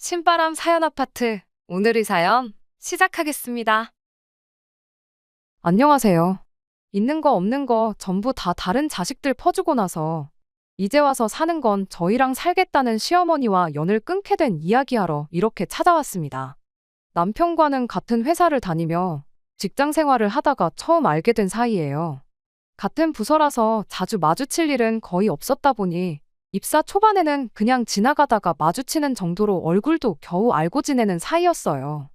신바람 사연 아파트. 오늘의 사연 시작하겠습니다. 안녕하세요. 있는 거 없는 거 전부 다 다른 자식들 퍼주고 나서 이제 와서 사는 건 저희랑 살겠다는 시어머니와 연을 끊게 된 이야기하러 이렇게 찾아왔습니다. 남편과는 같은 회사를 다니며 직장 생활을 하다가 처음 알게 된 사이예요. 같은 부서라서 자주 마주칠 일은 거의 없었다 보니 입사 초반에는 그냥 지나가다가 마주치는 정도로 얼굴도 겨우 알고 지내는 사이였어요.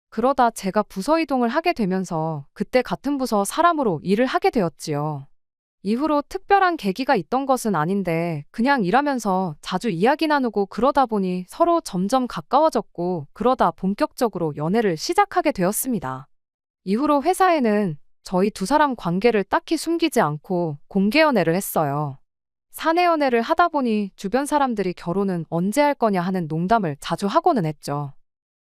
그러다 제가 부서 이동을 하게 되면서 그때 같은 부서 사람으로 일을 하게 되었지요. 이후로 특별한 계기가 있던 것은 아닌데 그냥 일하면서 자주 이야기 나누고 그러다 보니 서로 점점 가까워졌고 그러다 본격적으로 연애를 시작하게 되었습니다. 이후로 회사에는 저희 두 사람 관계를 딱히 숨기지 않고 공개 연애를 했어요. 사내 연애를 하다 보니 주변 사람들이 결혼은 언제 할 거냐 하는 농담을 자주 하고는 했죠.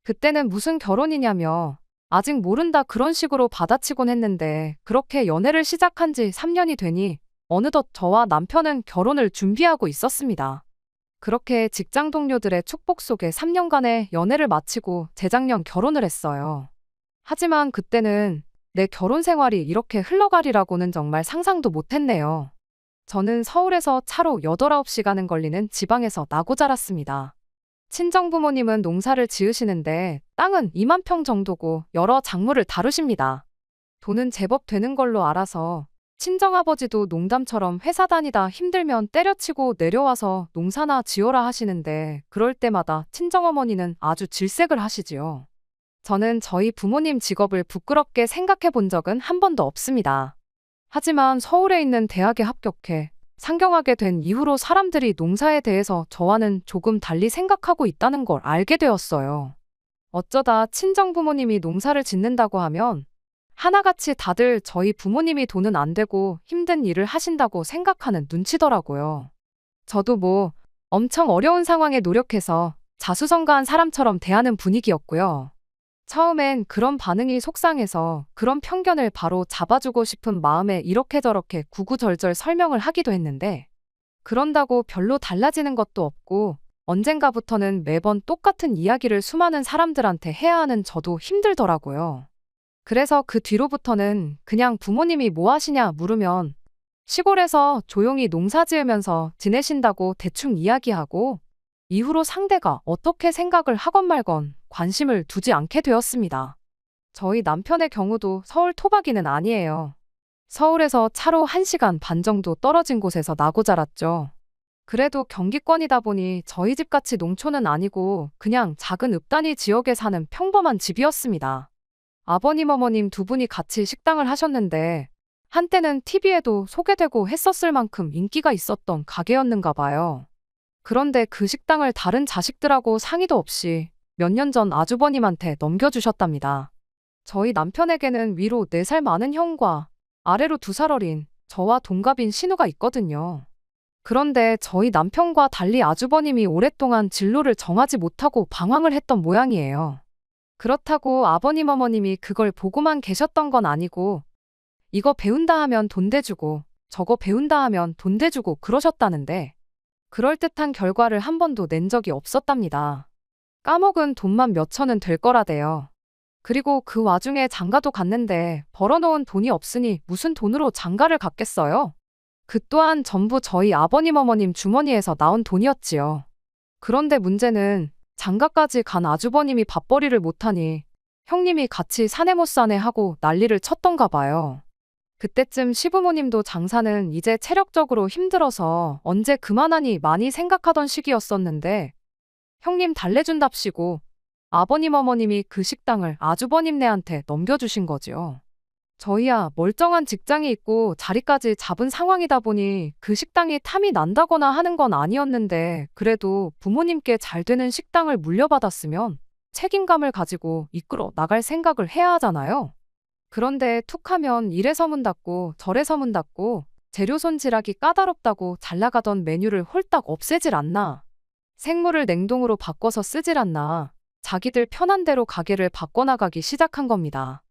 그때는 무슨 결혼이냐며 아직 모른다 그런 식으로 받아치곤 했는데 그렇게 연애를 시작한 지 3년이 되니 어느덧 저와 남편은 결혼을 준비하고 있었습니다. 그렇게 직장 동료들의 축복 속에 3년간의 연애를 마치고 재작년 결혼을 했어요. 하지만 그때는 내 결혼 생활이 이렇게 흘러가리라고는 정말 상상도 못했네요. 저는 서울에서 차로 8, 9시간은 걸리는 지방에서 나고 자랐습니다. 친정부모님은 농사를 지으시는데 땅은 2만 평 정도고 여러 작물을 다루십니다. 돈은 제법 되는 걸로 알아서 친정아버지도 농담처럼 회사 다니다 힘들면 때려치고 내려와서 농사나 지어라 하시는데 그럴 때마다 친정어머니는 아주 질색을 하시지요. 저는 저희 부모님 직업을 부끄럽게 생각해 본 적은 한 번도 없습니다. 하지만 서울에 있는 대학에 합격해 상경하게 된 이후로 사람들이 농사에 대해서 저와는 조금 달리 생각하고 있다는 걸 알게 되었어요. 어쩌다 친정부모님이 농사를 짓는다고 하면 하나같이 다들 저희 부모님이 돈은 안 되고 힘든 일을 하신다고 생각하는 눈치더라고요. 저도 뭐 엄청 어려운 상황에 노력해서 자수성가한 사람처럼 대하는 분위기였고요. 처음엔 그런 반응이 속상해서 그런 편견을 바로 잡아주고 싶은 마음에 이렇게 저렇게 구구절절 설명을 하기도 했는데 그런다고 별로 달라지는 것도 없고 언젠가부터는 매번 똑같은 이야기를 수많은 사람들한테 해야 하는 저도 힘들더라고요. 그래서 그 뒤로부터는 그냥 부모님이 뭐 하시냐 물으면 시골에서 조용히 농사 지으면서 지내신다고 대충 이야기하고 이후로 상대가 어떻게 생각을 하건 말건 관심을 두지 않게 되었습니다. 저희 남편의 경우도 서울 토박이는 아니에요. 서울에서 차로 1시간 반 정도 떨어진 곳에서 나고 자랐죠. 그래도 경기권이다 보니 저희 집같이 농촌은 아니고 그냥 작은 읍단위 지역에 사는 평범한 집이었습니다. 아버님 어머님 두 분이 같이 식당을 하셨는데 한때는 TV에도 소개되고 했었을 만큼 인기가 있었던 가게였는가 봐요. 그런데 그 식당을 다른 자식들하고 상의도 없이 몇 년 전 아주버님한테 넘겨주셨답니다. 저희 남편에게는 위로 4살 많은 형과 아래로 2살 어린 저와 동갑인 신우가 있거든요. 그런데 저희 남편과 달리 아주버님이 오랫동안 진로를 정하지 못하고 방황을 했던 모양이에요. 그렇다고 아버님 어머님이 그걸 보고만 계셨던 건 아니고 이거 배운다 하면 돈 대주고 저거 배운다 하면 돈 대주고 그러셨다는데 그럴듯한 결과를 한 번도 낸 적이 없었답니다. 까먹은 돈만 몇 천은 될 거라대요. 그리고 그 와중에 장가도 갔는데 벌어놓은 돈이 없으니 무슨 돈으로 장가를 갔겠어요? 그 또한 전부 저희 아버님 어머님 주머니에서 나온 돈이었지요. 그런데 문제는 장가까지 간 아주버님이 밥벌이를 못하니 형님이 같이 사내 못 사내 하고 난리를 쳤던가 봐요. 그때쯤 시부모님도 장사는 이제 체력적으로 힘들어서 언제 그만하니 많이 생각하던 시기였었는데 형님 달래준답시고 아버님 어머님이 그 식당을 아주버님네한테 넘겨주신 거지요. 저희야 멀쩡한 직장이 있고 자리까지 잡은 상황이다 보니 그 식당이 탐이 난다거나 하는 건 아니었는데 그래도 부모님께 잘 되는 식당을 물려받았으면 책임감을 가지고 이끌어 나갈 생각을 해야 하잖아요. 그런데 툭하면 이래 소문났고 저래 소문났고 재료 손질하기 까다롭다고 잘 나가던 메뉴를 홀딱 없애질 않나. 생물을 냉동으로 바꿔서 쓰질 않나. 자기들 편한 대로 가게를 바꿔나가기 시작한 겁니다.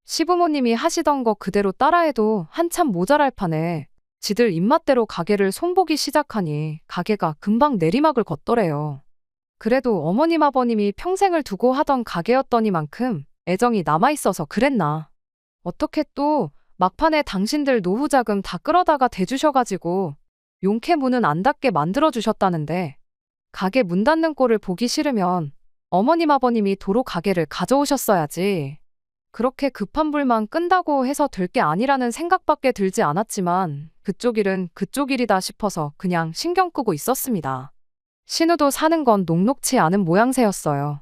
시부모님이 하시던 거 그대로 따라해도 한참 모자랄 판에 지들 입맛대로 가게를 손보기 시작하니 가게가 금방 내리막을 걷더래요. 그래도 어머님 아버님이 평생을 두고 하던 가게였더니만큼 애정이 남아있어서 그랬나. 어떻게 또 막판에 당신들 노후 자금 다 끌어다가 대주셔가지고 용케 문은 안 닫게 만들어주셨다는데 가게 문 닫는 꼴을 보기 싫으면 어머님 아버님이 도로 가게를 가져오셨어야지. 그렇게 급한 불만 끈다고 해서 될 게 아니라는 생각밖에 들지 않았지만 그쪽 일은 그쪽 일이다 싶어서 그냥 신경 끄고 있었습니다. 신우도 사는 건 녹록치 않은 모양새였어요.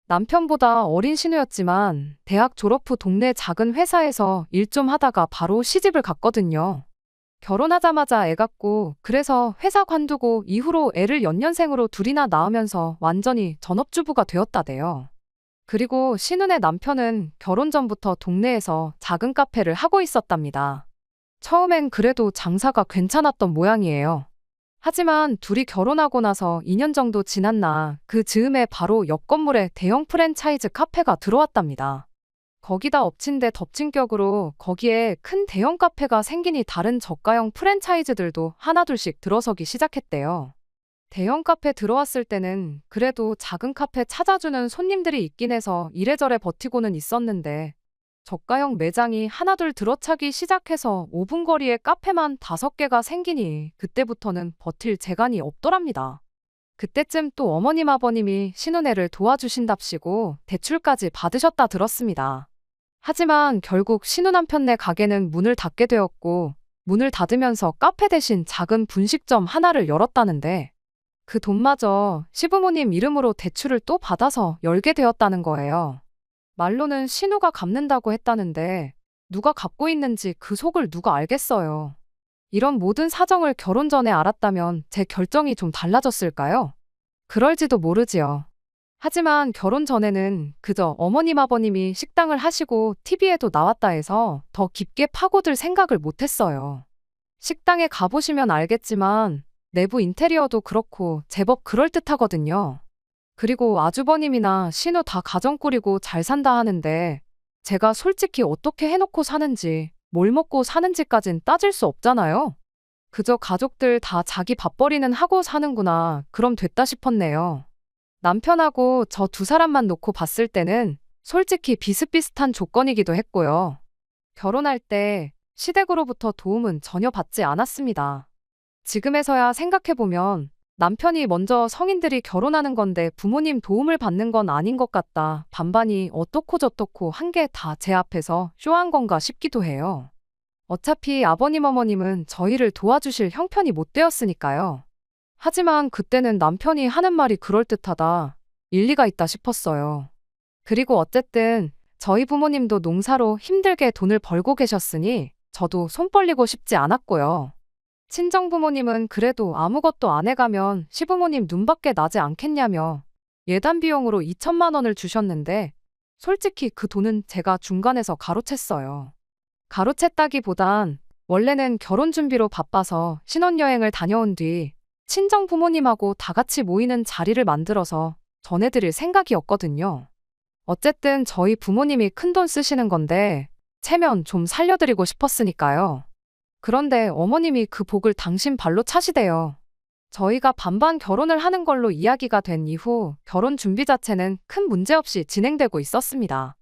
남편보다 어린 신우였지만 대학 졸업 후 동네 작은 회사에서 일 좀 하다가 바로 시집을 갔거든요. 결혼하자마자 애 갖고 그래서 회사 관두고 이후로 애를 연년생으로 둘이나 낳으면서 완전히 전업주부가 되었다대요. 그리고 신우네 남편은 결혼 전부터 동네에서 작은 카페를 하고 있었답니다. 처음엔 그래도 장사가 괜찮았던 모양이에요. 하지만 둘이 결혼하고 나서 2년 정도 지났나 그 즈음에 바로 옆 건물에 대형 프랜차이즈 카페가 들어왔답니다. 거기다 엎친 데 덮친 격으로 거기에 큰 대형 카페가 생기니 다른 저가형 프랜차이즈들도 하나둘씩 들어서기 시작했대요. 대형 카페 들어왔을 때는 그래도 작은 카페 찾아주는 손님들이 있긴 해서 이래저래 버티고는 있었는데 저가형 매장이 하나둘 들어차기 시작해서 5분 거리에 카페만 5개가 생기니 그때부터는 버틸 재간이 없더랍니다. 그때쯤 또 어머님 아버님이 신혼애를 도와주신답시고 대출까지 받으셨다 들었습니다. 하지만 결국 신우 남편네 가게는 문을 닫게 되었고 문을 닫으면서 카페 대신 작은 분식점 하나를 열었다는데 그 돈마저 시부모님 이름으로 대출을 또 받아서 열게 되었다는 거예요. 말로는 신우가 갚는다고 했다는데 누가 갚고 있는지 그 속을 누가 알겠어요. 이런 모든 사정을 결혼 전에 알았다면 제 결정이 좀 달라졌을까요? 그럴지도 모르지요. 하지만 결혼 전에는 그저 어머님 아버님이 식당을 하시고 TV에도 나왔다 해서 더 깊게 파고들 생각을 못했어요. 식당에 가보시면 알겠지만 내부 인테리어도 그렇고 제법 그럴듯하거든요. 그리고 아주버님이나 신우 다 가정 꾸리고 잘 산다 하는데 제가 솔직히 어떻게 해놓고 사는지 뭘 먹고 사는지까진 따질 수 없잖아요. 그저 가족들 다 자기 밥벌이는 하고 사는구나 그럼 됐다 싶었네요. 남편하고 저 두 사람만 놓고 봤을 때는 솔직히 비슷비슷한 조건이기도 했고요. 결혼할 때 시댁으로부터 도움은 전혀 받지 않았습니다. 지금에서야 생각해보면 남편이 먼저 성인들이 결혼하는 건데 부모님 도움을 받는 건 아닌 것 같다. 반반이 어떻고 저떻고 한 게 다 제 앞에서 쇼한 건가 싶기도 해요. 어차피 아버님 어머님은 저희를 도와주실 형편이 못 되었으니까요. 하지만 그때는 남편이 하는 말이 그럴듯하다. 일리가 있다 싶었어요. 그리고 어쨌든 저희 부모님도 농사로 힘들게 돈을 벌고 계셨으니 저도 손 벌리고 싶지 않았고요. 친정 부모님은 그래도 아무것도 안 해가면 시부모님 눈밖에 나지 않겠냐며 예단 비용으로 2천만 원을 주셨는데 솔직히 그 돈은 제가 중간에서 가로챘어요. 가로챘다기보단 원래는 결혼 준비로 바빠서 신혼여행을 다녀온 뒤 친정 부모님하고 다 같이 모이는 자리를 만들어서 전해드릴 생각이었거든요. 어쨌든 저희 부모님이 큰돈 쓰시는 건데 체면 좀 살려드리고 싶었으니까요. 그런데 어머님이 그 복을 당신 발로 차시대요. 저희가 반반 결혼을 하는 걸로 이야기가 된 이후 결혼 준비 자체는 큰 문제 없이 진행되고 있었습니다.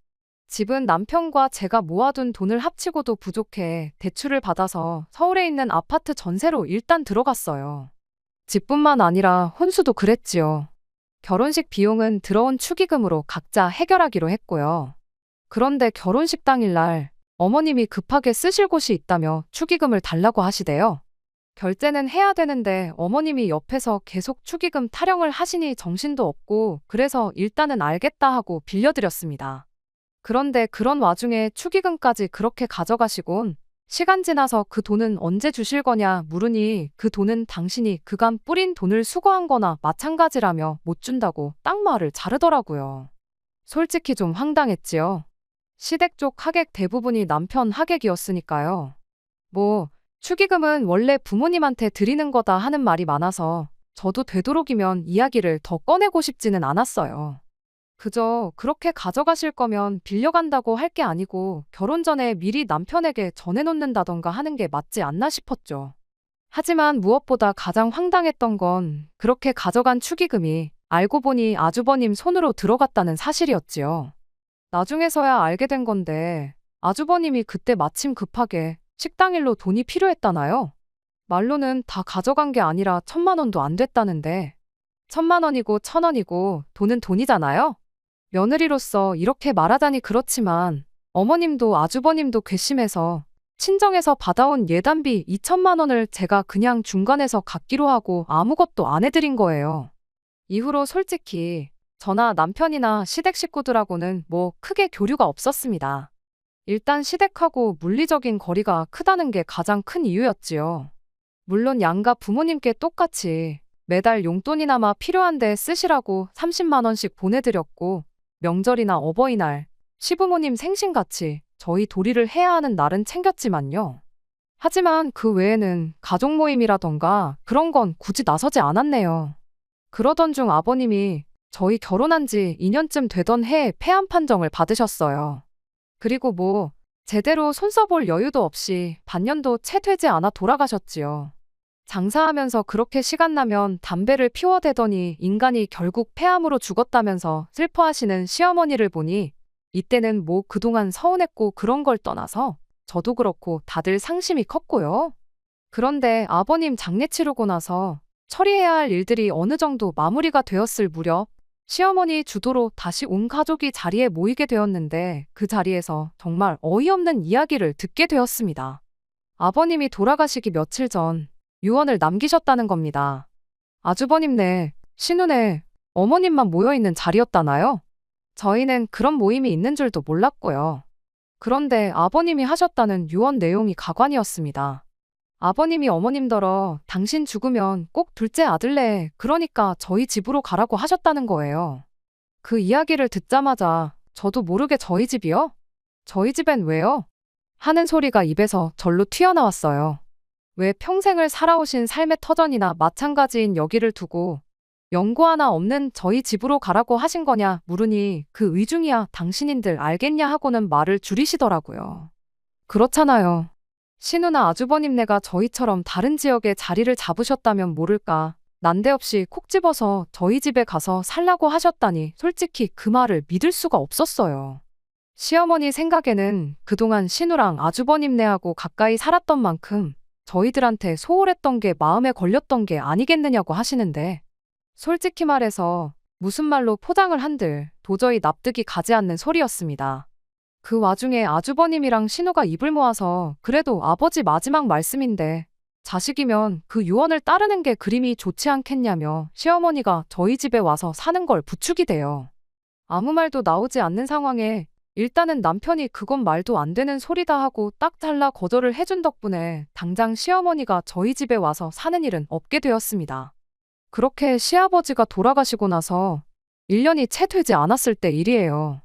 집은 남편과 제가 모아둔 돈을 합치고도 부족해 대출을 받아서 서울에 있는 아파트 전세로 일단 들어갔어요. 집뿐만 아니라 혼수도 그랬지요. 결혼식 비용은 들어온 축의금으로 각자 해결하기로 했고요. 그런데 결혼식 당일날 어머님이 급하게 쓰실 곳이 있다며 축의금을 달라고 하시대요. 결제는 해야 되는데 어머님이 옆에서 계속 축의금 타령을 하시니 정신도 없고 그래서 일단은 알겠다 하고 빌려드렸습니다. 그런데 그런 와중에 축의금까지 그렇게 가져가시곤 시간 지나서 그 돈은 언제 주실 거냐 물으니 그 돈은 당신이 그간 뿌린 돈을 수거한 거나 마찬가지라며 못 준다고 딱 말을 자르더라고요. 솔직히 좀 황당했지요. 시댁 쪽 하객 대부분이 남편 하객이었으니까요. 축의금은 원래 부모님한테 드리는 거다 하는 말이 많아서 저도 되도록이면 이야기를 더 꺼내고 싶지는 않았어요. 그저 그렇게 가져가실 거면 빌려간다고 할 게 아니고 결혼 전에 미리 남편에게 전해놓는다던가 하는 게 맞지 않나 싶었죠. 하지만 무엇보다 가장 황당했던 건 그렇게 가져간 축의금이 알고 보니 아주버님 손으로 들어갔다는 사실이었지요. 나중에서야 알게 된 건데 아주버님이 그때 마침 급하게 식당 일로 돈이 필요했다나요? 말로는 다 가져간 게 아니라 1,000만 원도 안 됐다는데 1,000만 원이고 1,000원이고 돈은 돈이잖아요? 며느리로서 이렇게 말하자니 그렇지만 어머님도 아주버님도 괘씸해서 친정에서 받아온 예단비 2,000만 원을 제가 그냥 중간에서 갖기로 하고 아무것도 안 해드린 거예요. 이후로 솔직히 저나 남편이나 시댁 식구들하고는 뭐 크게 교류가 없었습니다. 일단 시댁하고 물리적인 거리가 크다는 게 가장 큰 이유였지요. 물론 양가 부모님께 똑같이 매달 용돈이나마 필요한데 쓰시라고 30만 원씩 보내드렸고 명절이나 어버이날, 시부모님 생신같이 저희 도리를 해야 하는 날은 챙겼지만요. 하지만 그 외에는 가족 모임이라던가 그런 건 굳이 나서지 않았네요. 그러던 중 아버님이 저희 결혼한 지 2년쯤 되던 해에 폐암 판정을 받으셨어요. 그리고 뭐 제대로 손 써볼 여유도 없이 반년도 채 되지 않아 돌아가셨지요. 장사하면서 그렇게 시간 나면 담배를 피워대더니 인간이 결국 폐암으로 죽었다면서 슬퍼하시는 시어머니를 보니 이때는 뭐 그동안 서운했고 그런 걸 떠나서 저도 그렇고 다들 상심이 컸고요. 그런데 아버님 장례 치르고 나서 처리해야 할 일들이 어느 정도 마무리가 되었을 무렵 시어머니 주도로 다시 온 가족이 자리에 모이게 되었는데 그 자리에서 정말 어이없는 이야기를 듣게 되었습니다. 아버님이 돌아가시기 며칠 전 유언을 남기셨다는 겁니다. 아주버님네, 신우네, 어머님만 모여있는 자리였다나요? 저희는 그런 모임이 있는 줄도 몰랐고요. 그런데 아버님이 하셨다는 유언 내용이 가관이었습니다. 아버님이 어머님더러 당신 죽으면 꼭 둘째 아들내, 그러니까 저희 집으로 가라고 하셨다는 거예요. 그 이야기를 듣자마자 저도 모르게 저희 집이요? 저희 집엔 왜요? 하는 소리가 입에서 절로 튀어나왔어요. 왜 평생을 살아오신 삶의 터전이나 마찬가지인 여기를 두고 연고 하나 없는 저희 집으로 가라고 하신 거냐 물으니 그 의중이야 당신인들 알겠냐 하고는 말을 줄이시더라고요. 그렇잖아요. 신우나 아주버님네가 저희처럼 다른 지역에 자리를 잡으셨다면 모를까 난데없이 콕 집어서 저희 집에 가서 살라고 하셨다니 솔직히 그 말을 믿을 수가 없었어요. 시어머니 생각에는 그동안 신우랑 아주버님네하고 가까이 살았던 만큼 저희들한테 소홀했던 게 마음에 걸렸던 게 아니겠느냐고 하시는데 솔직히 말해서 무슨 말로 포장을 한들 도저히 납득이 가지 않는 소리였습니다. 그 와중에 아주버님이랑 신우가 입을 모아서 그래도 아버지 마지막 말씀인데 자식이면 그 유언을 따르는 게 그림이 좋지 않겠냐며 시어머니가 저희 집에 와서 사는 걸 부추기대요. 아무 말도 나오지 않는 상황에 일단은 남편이 그건 말도 안 되는 소리다 하고 딱 잘라 거절을 해준 덕분에 당장 시어머니가 저희 집에 와서 사는 일은 없게 되었습니다. 그렇게 시아버지가 돌아가시고 나서 1년이 채 되지 않았을 때 일이에요.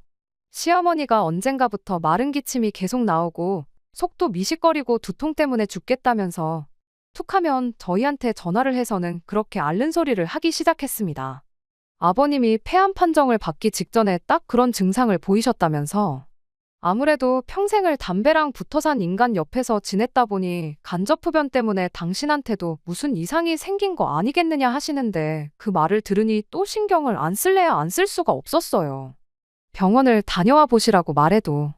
시어머니가 언젠가부터 마른 기침이 계속 나오고 속도 미식거리고 두통 때문에 죽겠다면서 툭하면 저희한테 전화를 해서는 그렇게 앓는 소리를 하기 시작했습니다. 아버님이 폐암 판정을 받기 직전에 딱 그런 증상을 보이셨다면서 아무래도 평생을 담배랑 붙어 산 인간 옆에서 지냈다 보니 간접흡연 때문에 당신한테도 무슨 이상이 생긴 거 아니겠느냐 하시는데 그 말을 들으니 또 신경을 안 쓸래야 안 쓸 수가 없었어요. 병원을 다녀와 보시라고 말해도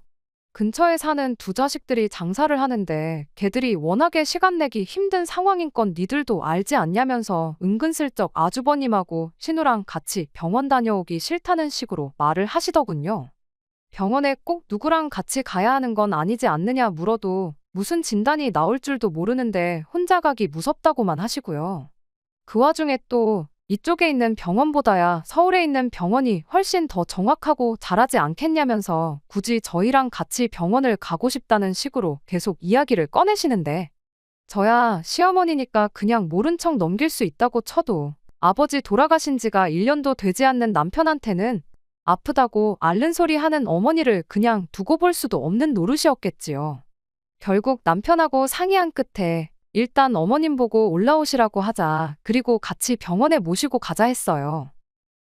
근처에 사는 두 자식들이 장사를 하는데 걔들이 워낙에 시간 내기 힘든 상황인 건 니들도 알지 않냐면서 은근슬쩍 아주버님하고 신우랑 같이 병원 다녀오기 싫다는 식으로 말을 하시더군요. 병원에 꼭 누구랑 같이 가야 하는 건 아니지 않느냐 물어도 무슨 진단이 나올 줄도 모르는데 혼자 가기 무섭다고만 하시고요. 그 와중에 또 이쪽에 있는 병원보다야 서울에 있는 병원이 훨씬 더 정확하고 잘하지 않겠냐면서 굳이 저희랑 같이 병원을 가고 싶다는 식으로 계속 이야기를 꺼내시는데 저야 시어머니니까 그냥 모른 척 넘길 수 있다고 쳐도 아버지 돌아가신 지가 1년도 되지 않는 남편한테는 아프다고 앓는 소리 하는 어머니를 그냥 두고 볼 수도 없는 노릇이었겠지요. 결국 남편하고 상의한 끝에 일단 어머님 보고 올라오시라고 하자 그리고 같이 병원에 모시고 가자 했어요.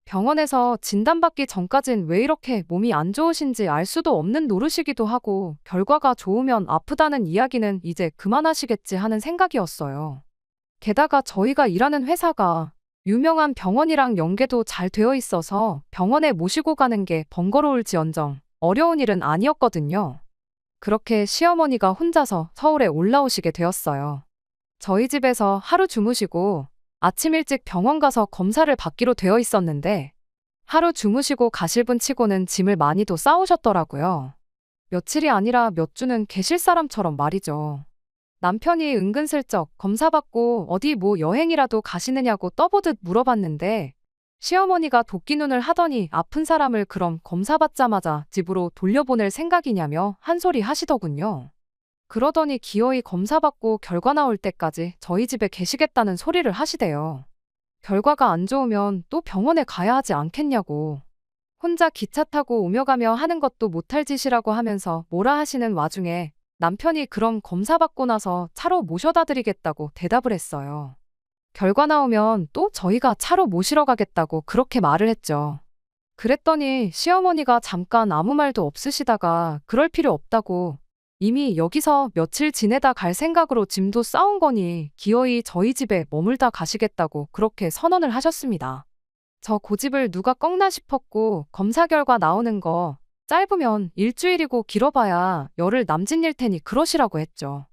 병원에서 진단받기 전까진 왜 이렇게 몸이 안 좋으신지 알 수도 없는 노릇이기도 하고 결과가 좋으면 아프다는 이야기는 이제 그만하시겠지 하는 생각이었어요. 게다가 저희가 일하는 회사가 유명한 병원이랑 연계도 잘 되어 있어서 병원에 모시고 가는 게 번거로울지언정 어려운 일은 아니었거든요. 그렇게 시어머니가 혼자서 서울에 올라오시게 되었어요. 저희 집에서 하루 주무시고 아침 일찍 병원 가서 검사를 받기로 되어 있었는데 하루 주무시고 가실 분 치고는 짐을 많이도 싸우셨더라고요. 며칠이 아니라 몇 주는 계실 사람처럼 말이죠. 남편이 은근슬쩍 검사받고 어디 뭐 여행이라도 가시느냐고 떠보듯 물어봤는데 시어머니가 도끼눈을 하더니 아픈 사람을 그럼 검사받자마자 집으로 돌려보낼 생각이냐며 한 소리 하시더군요. 그러더니 기어이 검사받고 결과 나올 때까지 저희 집에 계시겠다는 소리를 하시대요. 결과가 안 좋으면 또 병원에 가야 하지 않겠냐고. 혼자 기차 타고 오며 가며 하는 것도 못할 짓이라고 하면서 뭐라 하시는 와중에 남편이 그럼 검사받고 나서 차로 모셔다 드리겠다고 대답을 했어요. 결과 나오면 또 저희가 차로 모시러 가겠다고 그렇게 말을 했죠. 그랬더니 시어머니가 잠깐 아무 말도 없으시다가 그럴 필요 없다고 이미 여기서 며칠 지내다 갈 생각으로 짐도 싸온 거니 기어이 저희 집에 머물다 가시겠다고 그렇게 선언을 하셨습니다. 저 고집을 누가 꺾나 싶었고 검사 결과 나오는 거 짧으면 일주일이고 길어봐야 열흘 남짓일 테니 그러시라고 했죠.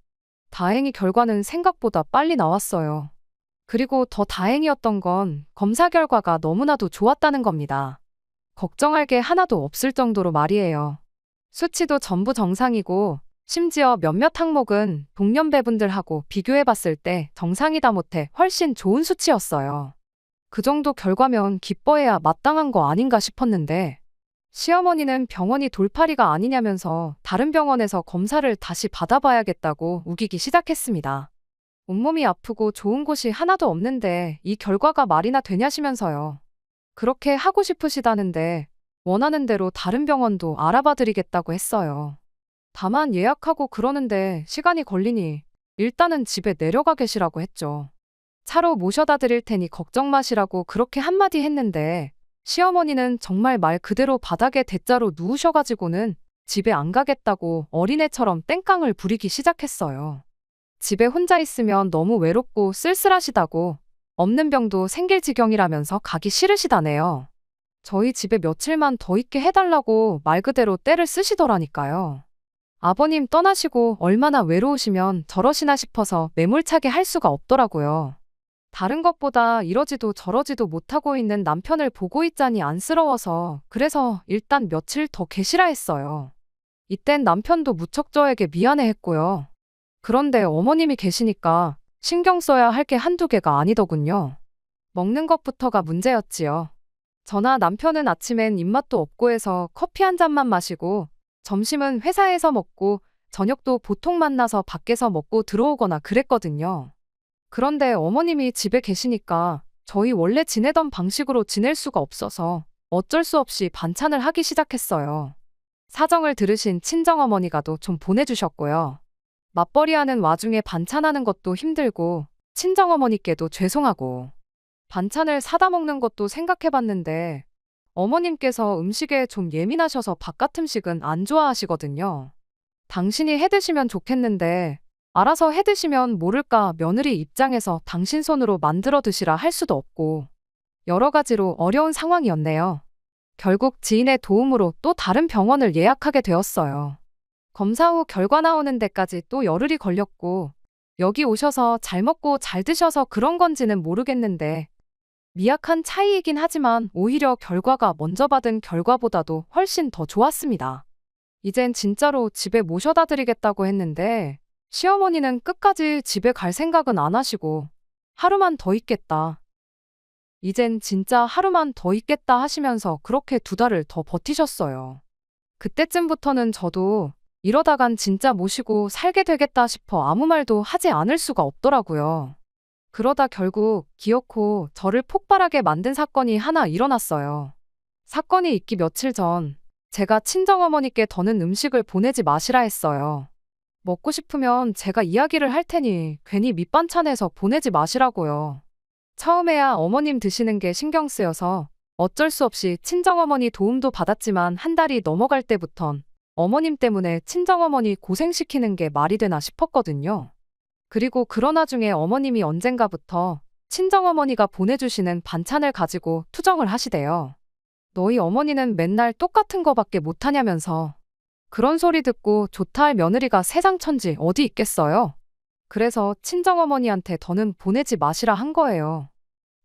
다행히 결과는 생각보다 빨리 나왔어요. 그리고 더 다행이었던 건 검사 결과가 너무나도 좋았다는 겁니다. 걱정할 게 하나도 없을 정도로 말이에요. 수치도 전부 정상이고 심지어 몇몇 항목은 동년배분들하고 비교해봤을 때 정상이다 못해 훨씬 좋은 수치였어요. 그 정도 결과면 기뻐해야 마땅한 거 아닌가 싶었는데 시어머니는 병원이 돌팔이가 아니냐면서 다른 병원에서 검사를 다시 받아봐야겠다고 우기기 시작했습니다. 온몸이 아프고 좋은 곳이 하나도 없는데 이 결과가 말이나 되냐시면서요. 그렇게 하고 싶으시다는데 원하는 대로 다른 병원도 알아봐 드리겠다고 했어요. 다만 예약하고 그러는데 시간이 걸리니 일단은 집에 내려가 계시라고 했죠. 차로 모셔다 드릴 테니 걱정 마시라고 그렇게 한마디 했는데 시어머니는 정말 말 그대로 바닥에 대자로 누우셔가지고는 집에 안 가겠다고 어린애처럼 땡깡을 부리기 시작했어요. 집에 혼자 있으면 너무 외롭고 쓸쓸하시다고 없는 병도 생길 지경이라면서 가기 싫으시다네요. 저희 집에 며칠만 더 있게 해달라고 말 그대로 떼를 쓰시더라니까요. 아버님 떠나시고 얼마나 외로우시면 저러시나 싶어서 매몰차게 할 수가 없더라고요. 다른 것보다 이러지도 저러지도 못하고 있는 남편을 보고 있자니 안쓰러워서 그래서 일단 며칠 더 계시라 했어요. 이땐 남편도 무척 저에게 미안해했고요. 그런데 어머님이 계시니까 신경 써야 할 게 한두 개가 아니더군요. 먹는 것부터가 문제였지요. 저나 남편은 아침엔 입맛도 없고 해서 커피 한 잔만 마시고 점심은 회사에서 먹고 저녁도 보통 만나서 밖에서 먹고 들어오거나 그랬거든요. 그런데 어머님이 집에 계시니까 저희 원래 지내던 방식으로 지낼 수가 없어서 어쩔 수 없이 반찬을 하기 시작했어요. 사정을 들으신 친정어머니가도 좀 보내주셨고요. 맞벌이하는 와중에 반찬하는 것도 힘들고 친정어머니께도 죄송하고 반찬을 사다 먹는 것도 생각해봤는데 어머님께서 음식에 좀 예민하셔서 바깥 음식은 안 좋아하시거든요. 당신이 해드시면 좋겠는데 알아서 해드시면 모를까 며느리 입장에서 당신 손으로 만들어 드시라 할 수도 없고 여러 가지로 어려운 상황이었네요. 결국 지인의 도움으로 또 다른 병원을 예약하게 되었어요. 검사 후 결과 나오는 데까지 또 열흘이 걸렸고 여기 오셔서 잘 먹고 잘 드셔서 그런 건지는 모르겠는데 미약한 차이이긴 하지만 오히려 결과가 먼저 받은 결과보다도 훨씬 더 좋았습니다. 이젠 진짜로 집에 모셔다 드리겠다고 했는데 시어머니는 끝까지 집에 갈 생각은 안 하시고 하루만 더 있겠다. 이젠 진짜 하루만 더 있겠다 하시면서 그렇게 2달을 더 버티셨어요. 그때쯤부터는 저도 이러다간 진짜 모시고 살게 되겠다 싶어 아무 말도 하지 않을 수가 없더라고요. 그러다 결국 기어코 저를 폭발하게 만든 사건이 하나 일어났어요. 사건이 있기 며칠 전 제가 친정어머니께 더는 음식을 보내지 마시라 했어요. 먹고 싶으면 제가 이야기를 할 테니 괜히 밑반찬해서 보내지 마시라고요. 처음에야 어머님 드시는 게 신경 쓰여서 어쩔 수 없이 친정어머니 도움도 받았지만 한 달이 넘어갈 때부턴 어머님 때문에 친정어머니 고생시키는 게 말이 되나 싶었거든요. 그리고 그러나 중에 어머님이 언젠가부터 친정어머니가 보내주시는 반찬을 가지고 투정을 하시대요. 너희 어머니는 맨날 똑같은 거밖에 못하냐면서. 그런 소리 듣고 좋다 할 며느리가 세상 천지 어디 있겠어요? 그래서 친정어머니한테 더는 보내지 마시라 한 거예요.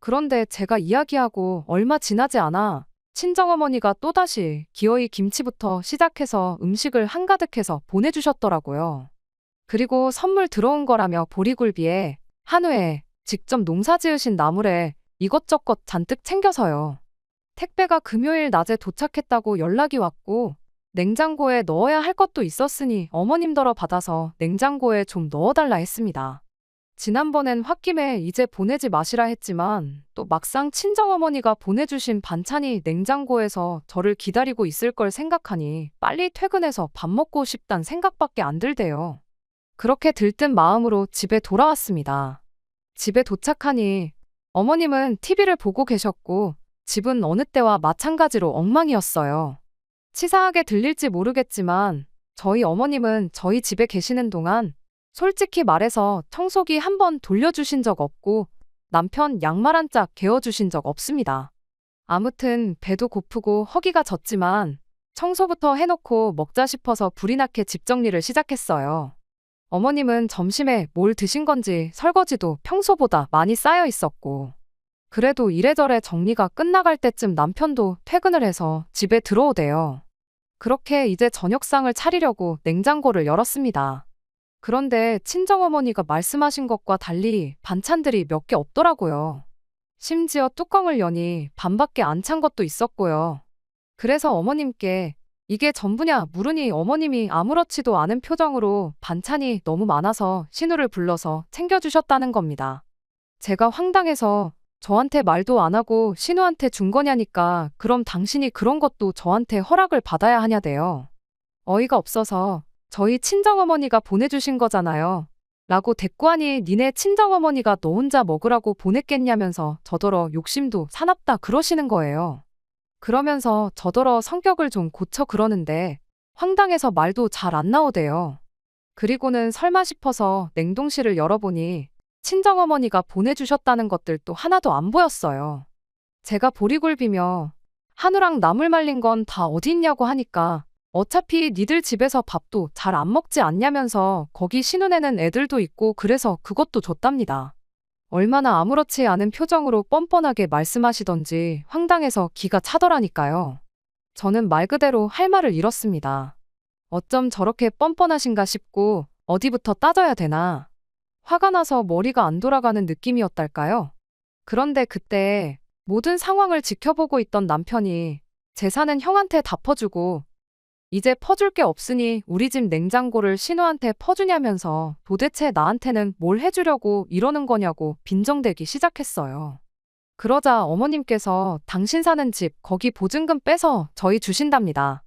그런데 제가 이야기하고 얼마 지나지 않아 친정어머니가 또다시 기어이 김치부터 시작해서 음식을 한가득해서 보내주셨더라고요. 그리고 선물 들어온 거라며 보리굴비에 한우에 직접 농사 지으신 나물에 이것저것 잔뜩 챙겨서요. 택배가 금요일 낮에 도착했다고 연락이 왔고 냉장고에 넣어야 할 것도 있었으니 어머님더러 받아서 냉장고에 좀 넣어달라 했습니다. 지난번엔 홧김에 이제 보내지 마시라 했지만 또 막상 친정어머니가 보내주신 반찬이 냉장고에서 저를 기다리고 있을 걸 생각하니 빨리 퇴근해서 밥 먹고 싶단 생각밖에 안 들대요. 그렇게 들뜬 마음으로 집에 돌아왔습니다. 집에 도착하니 어머님은 TV를 보고 계셨고 집은 어느 때와 마찬가지로 엉망이었어요. 치사하게 들릴지 모르겠지만 저희 어머님은 저희 집에 계시는 동안 솔직히 말해서 청소기 한 번 돌려주신 적 없고 남편 양말 한 짝 개어주신 적 없습니다. 아무튼 배도 고프고 허기가 졌지만 청소부터 해놓고 먹자 싶어서 불이 나게 집 정리를 시작했어요. 어머님은 점심에 뭘 드신 건지 설거지도 평소보다 많이 쌓여 있었고 그래도 이래저래 정리가 끝나갈 때쯤 남편도 퇴근을 해서 집에 들어오대요. 그렇게 이제 저녁상을 차리려고 냉장고를 열었습니다. 그런데 친정어머니가 말씀하신 것과 달리 반찬들이 몇 개 없더라고요. 심지어 뚜껑을 여니 반밖에 안 찬 것도 있었고요. 그래서 어머님께 이게 전부냐 물으니 어머님이 아무렇지도 않은 표정으로 반찬이 너무 많아서 신우를 불러서 챙겨주셨다는 겁니다. 제가 황당해서 저한테 말도 안 하고 신우한테 준 거냐니까 그럼 당신이 그런 것도 저한테 허락을 받아야 하냐대요. 어이가 없어서 저희 친정어머니가 보내주신 거잖아요. 라고 대꾸하니 니네 친정어머니가 너 혼자 먹으라고 보냈겠냐면서 저더러 욕심도 사납다 그러시는 거예요. 그러면서 저더러 성격을 좀 고쳐 그러는데 황당해서 말도 잘 안 나오대요. 그리고는 설마 싶어서 냉동실을 열어보니 친정어머니가 보내주셨다는 것들도 하나도 안 보였어요. 제가 보리굴비며 한우랑 나물 말린 건 다 어디 있냐고 하니까 어차피 니들 집에서 밥도 잘 안 먹지 않냐면서 거기 신혼에는 애들도 있고 그래서 그것도 줬답니다. 얼마나 아무렇지 않은 표정으로 뻔뻔하게 말씀하시던지 황당해서 기가 차더라니까요. 저는 말 그대로 할 말을 잃었습니다. 어쩜 저렇게 뻔뻔하신가 싶고 어디부터 따져야 되나. 화가 나서 머리가 안 돌아가는 느낌이었달까요? 그런데 그때 모든 상황을 지켜보고 있던 남편이 재산은 형한테 다 퍼주고 이제 퍼줄 게 없으니 우리 집 냉장고를 신우한테 퍼주냐면서 도대체 나한테는 뭘 해주려고 이러는 거냐고 빈정대기 시작했어요. 그러자 어머님께서 당신 사는 집 거기 보증금 빼서 저희 주신답니다.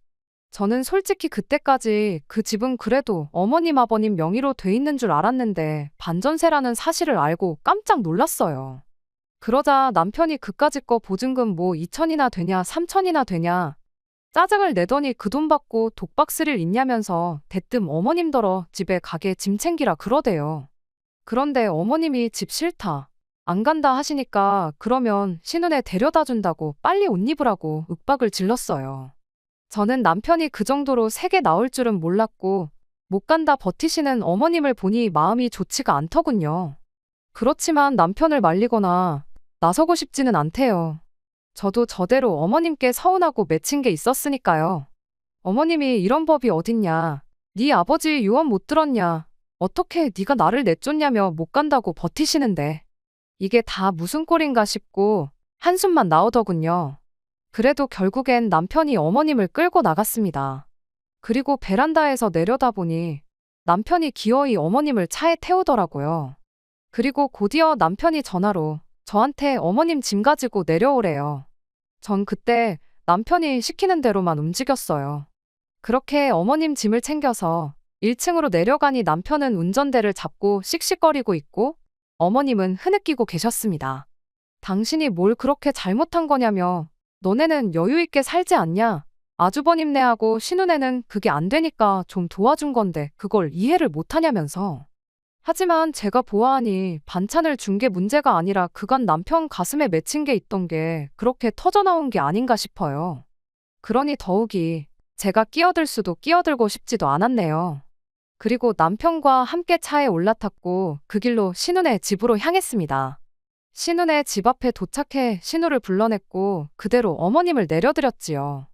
저는 솔직히 그때까지 그 집은 그래도 어머님 아버님 명의로 돼 있는 줄 알았는데 반전세라는 사실을 알고 깜짝 놀랐어요. 그러자 남편이 그까짓 거 보증금 뭐 2천이나 되냐 3천이나 되냐 짜증을 내더니 그 돈 받고 독박 쓸 일 있냐면서 대뜸 어머님더러 집에 가게 짐 챙기라 그러대요. 그런데 어머님이 집 싫다, 안 간다 하시니까 그러면 신혼에 데려다 준다고 빨리 옷 입으라고 윽박을 질렀어요. 저는 남편이 그 정도로 세게 나올 줄은 몰랐고 못 간다 버티시는 어머님을 보니 마음이 좋지가 않더군요. 그렇지만 남편을 말리거나 나서고 싶지는 않대요. 저도 저대로 어머님께 서운하고 맺힌 게 있었으니까요. 어머님이 이런 법이 어딨냐. 네 아버지 유언 못 들었냐. 어떻게 네가 나를 내쫓냐며 못 간다고 버티시는데. 이게 다 무슨 꼴인가 싶고 한숨만 나오더군요. 그래도 결국엔 남편이 어머님을 끌고 나갔습니다. 그리고 베란다에서 내려다보니 남편이 기어이 어머님을 차에 태우더라고요. 그리고 곧이어 남편이 전화로 저한테 어머님 짐 가지고 내려오래요. 전 그때 남편이 시키는 대로만 움직였어요. 그렇게 어머님 짐을 챙겨서 1층으로 내려가니 남편은 운전대를 잡고 씩씩거리고 있고 어머님은 흐느끼고 계셨습니다. 당신이 뭘 그렇게 잘못한 거냐며 너네는 여유 있게 살지 않냐? 아주버님네하고 신우네는 그게 안 되니까 좀 도와준 건데 그걸 이해를 못하냐면서 하지만 제가 보아하니 반찬을 준 게 문제가 아니라 그간 남편 가슴에 맺힌 게 있던 게 그렇게 터져나온 게 아닌가 싶어요. 그러니 더욱이 제가 끼어들 수도 끼어들고 싶지도 않았네요. 그리고 남편과 함께 차에 올라탔고 그 길로 신우네 집으로 향했습니다. 신우네 집 앞에 도착해 신우를 불러냈고 그대로 어머님을 내려드렸지요.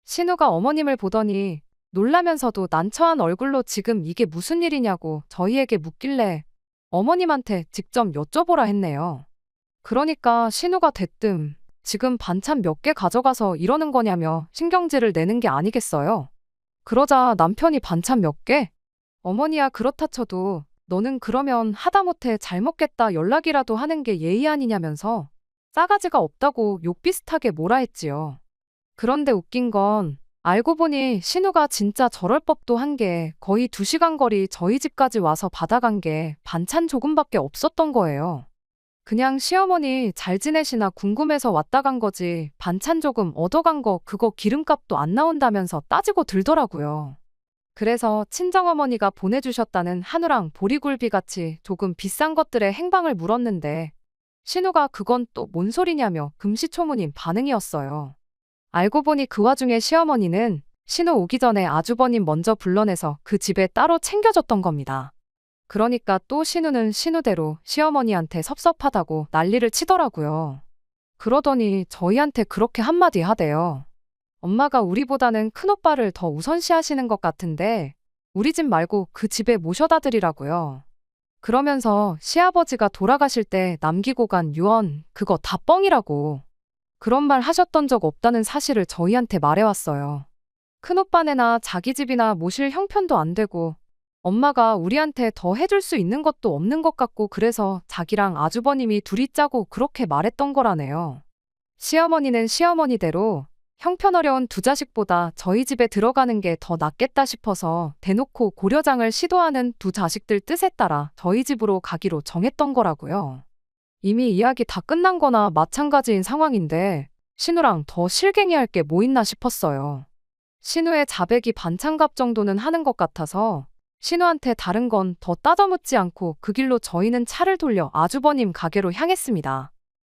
신우가 어머님을 보더니 놀라면서도 난처한 얼굴로 지금 이게 무슨 일이냐고 저희에게 묻길래 어머님한테 직접 여쭤보라 했네요. 그러니까 신우가 대뜸 지금 반찬 몇 개 가져가서 이러는 거냐며 신경질을 내는 게 아니겠어요? 그러자 남편이 반찬 몇 개? 어머니야 그렇다 쳐도 너는 그러면 하다못해 잘 먹겠다 연락이라도 하는 게 예의 아니냐면서 싸가지가 없다고 욕 비슷하게 뭐라 했지요. 그런데 웃긴 건 알고 보니 신우가 진짜 저럴 법도 한 게 거의 2시간 거리 저희 집까지 와서 받아간 게 반찬 조금밖에 없었던 거예요. 그냥 시어머니 잘 지내시나 궁금해서 왔다 간 거지 반찬 조금 얻어간 거 그거 기름값도 안 나온다면서 따지고 들더라고요. 그래서 친정어머니가 보내주셨다는 한우랑 보리굴비 같이 조금 비싼 것들의 행방을 물었는데 신우가 그건 또 뭔 소리냐며 금시초문인 반응이었어요. 알고 보니 그 와중에 시어머니는 신우 오기 전에 아주버님 먼저 불러내서 그 집에 따로 챙겨줬던 겁니다. 그러니까 또 신우는 신우대로 시어머니한테 섭섭하다고 난리를 치더라고요. 그러더니 저희한테 그렇게 한마디 하대요. 엄마가 우리보다는 큰오빠를 더 우선시하시는 것 같은데 우리 집 말고 그 집에 모셔다 드리라고요. 그러면서 시아버지가 돌아가실 때 남기고 간 유언 그거 다 뻥이라고. 그런 말 하셨던 적 없다는 사실을 저희한테 말해왔어요. 큰오빠네나 자기 집이나 모실 형편도 안 되고 엄마가 우리한테 더 해줄 수 있는 것도 없는 것 같고 그래서 자기랑 아주버님이 둘이 짜고 그렇게 말했던 거라네요. 시어머니는 시어머니대로 형편어려운 두 자식보다 저희 집에 들어가는 게 더 낫겠다 싶어서 대놓고 고려장을 시도하는 두 자식들 뜻에 따라 저희 집으로 가기로 정했던 거라고요. 이미 이야기 다 끝난 거나 마찬가지인 상황인데 신우랑 더 실갱이할 게 뭐 있나 싶었어요. 신우의 자백이 반찬값 정도는 하는 것 같아서 신우한테 다른 건 더 따져묻지 않고 그 길로 저희는 차를 돌려 아주버님 가게로 향했습니다.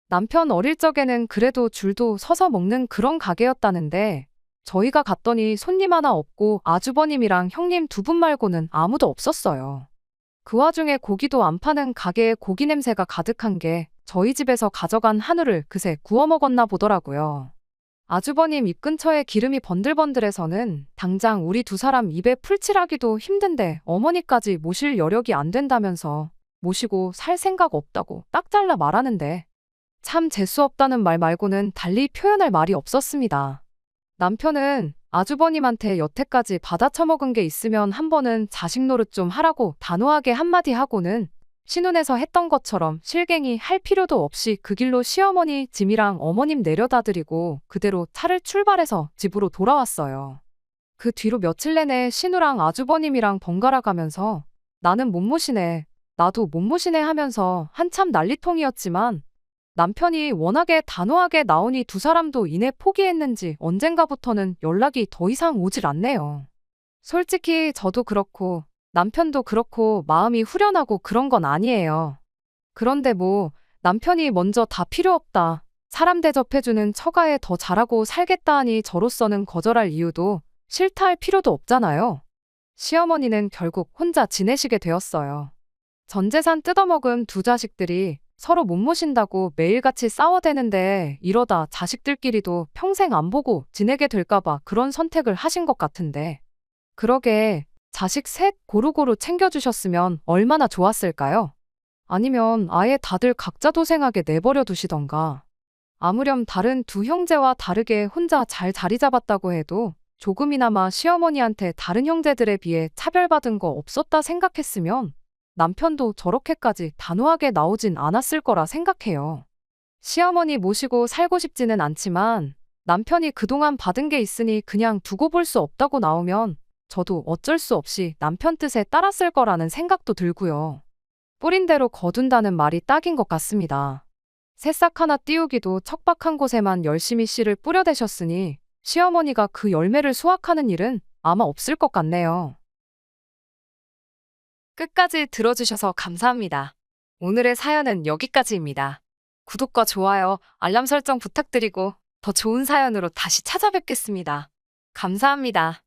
남편 어릴 적에는 그래도 줄도 서서 먹는 그런 가게였다는데 저희가 갔더니 손님 하나 없고 아주버님이랑 형님 두 분 말고는 아무도 없었어요. 그 와중에 고기도 안 파는 가게에 고기 냄새가 가득한 게 저희 집에서 가져간 한우를 그새 구워 먹었나 보더라고요. 아주버님 입 근처에 기름이 번들번들해서는 당장 우리 두 사람 입에 풀칠하기도 힘든데 어머니까지 모실 여력이 안 된다면서 모시고 살 생각 없다고 딱 잘라 말하는데 참 재수 없다는 말 말고는 달리 표현할 말이 없었습니다. 남편은 아주버님한테 여태까지 받아쳐먹은 게 있으면 한 번은 자식 노릇 좀 하라고 단호하게 한마디 하고는 신혼에서 했던 것처럼 실갱이 할 필요도 없이 그 길로 시어머니 짐이랑 어머님 내려다 드리고 그대로 차를 출발해서 집으로 돌아왔어요. 그 뒤로 며칠 내내 신우랑 아주버님이랑 번갈아 가면서 나는 못 모시네, 나도 못 모시네 하면서 한참 난리통이었지만 남편이 워낙에 단호하게 나오니 두 사람도 이내 포기했는지 언젠가부터는 연락이 더 이상 오질 않네요. 솔직히 저도 그렇고 남편도 그렇고 마음이 후련하고 그런 건 아니에요. 그런데 뭐 남편이 먼저 다 필요 없다, 사람 대접해주는 처가에 더 잘하고 살겠다 하니 저로서는 거절할 이유도 싫다 할 필요도 없잖아요. 시어머니는 결국 혼자 지내시게 되었어요. 전 재산 뜯어먹은 두 자식들이 서로 못 모신다고 매일같이 싸워대는데 이러다 자식들끼리도 평생 안 보고 지내게 될까봐 그런 선택을 하신 것 같은데. 그러게 자식 셋 고루고루 챙겨주셨으면 얼마나 좋았을까요? 아니면 아예 다들 각자 도생하게 내버려 두시던가. 아무렴 다른 두 형제와 다르게 혼자 잘 자리 잡았다고 해도 조금이나마 시어머니한테 다른 형제들에 비해 차별받은 거 없었다 생각했으면 남편도 저렇게까지 단호하게 나오진 않았을 거라 생각해요. 시어머니 모시고 살고 싶지는 않지만 남편이 그동안 받은 게 있으니 그냥 두고 볼 수 없다고 나오면 저도 어쩔 수 없이 남편 뜻에 따랐을 거라는 생각도 들고요. 뿌린 대로 거둔다는 말이 딱인 것 같습니다. 새싹 하나 띄우기도 척박한 곳에만 열심히 씨를 뿌려대셨으니 시어머니가 그 열매를 수확하는 일은 아마 없을 것 같네요. 끝까지 들어주셔서 감사합니다. 오늘의 사연은 여기까지입니다. 구독과 좋아요, 알람 설정 부탁드리고 더 좋은 사연으로 다시 찾아뵙겠습니다. 감사합니다.